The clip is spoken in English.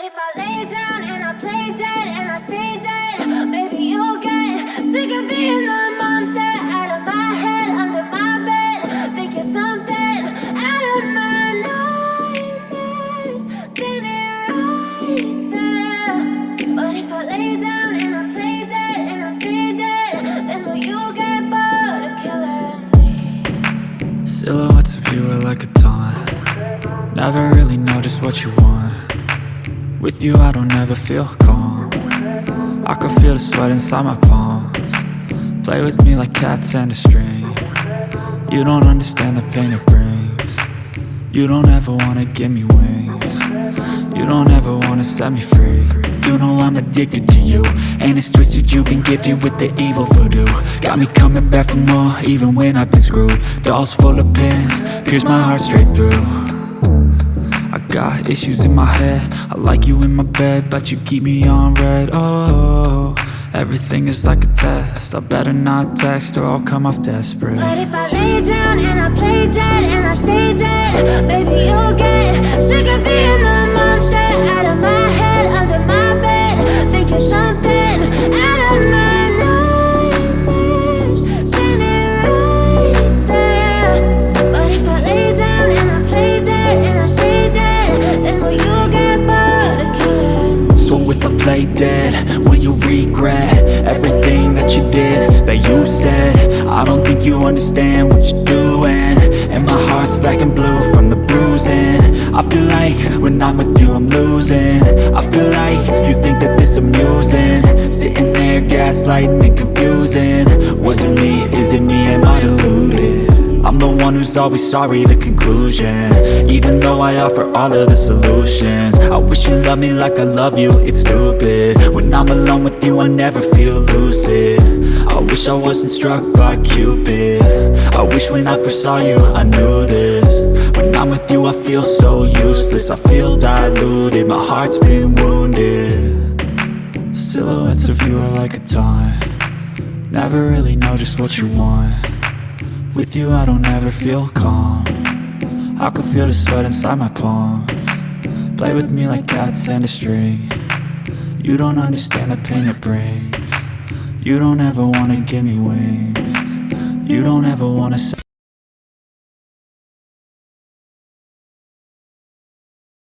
if I lay down and I play dead and I stay dead, maybe you'll get sick of being the monster out of my head, under my bed. Think you're something out of my nightmares, standing right there. But if I lay down and I play dead and I stay dead, then will you get bored of killing me? Silhouettes of you are like a taunt. Never really know just what you want. With you I don't ever feel calm. I can feel the sweat inside my palms. Play with me like cats and a string. You don't understand the pain it brings. You don't ever wanna give me wings. You don't ever wanna set me free. You know I'm addicted to you, and it's twisted, you've been gifted with the evil voodoo. Got me coming back for more, even when I've been screwed. Dolls full of pins, pierce my heart straight through. I got issues in my head, I like you in my bed, but you keep me on red. Oh, everything is like a test, I better not text or I'll come off desperate. But if I lay down and I play dead and I stay dead, baby you'll get sick of being the monster out of my head, under my bed. Think you're something out of my nightmares, standing right there. But if I lay down and I play dead and I stay dead, then will you get bored of killing me? So if I play dead, will you regret everything that you did, that you said? I don't think you understand what you're doing, and my heart's black and blue from the bruising. I feel like when I'm with you I'm losing. I feel like you think that this amusing, sitting there gaslighting and confusing. Was it me? Is it me? Am I deluded? I'm the one who's always sorry, the conclusion, even though I offer all of the solutions. I wish you loved me like I love you, it's stupid. When I'm alone with you I never feel lucid. I wish I wasn't struck by Cupid. I wish when I first saw you I knew this. When I'm with you I feel so useless, I feel diluted, my heart's been wounded. Silhouettes of you are like a taunt. Never really know just what you want. With you I don't ever feel calm. I can feel the sweat inside my palms. Play with me like cats and a string. You don't understand the pain it brings. You don't ever wanna give me wings. You don't ever wanna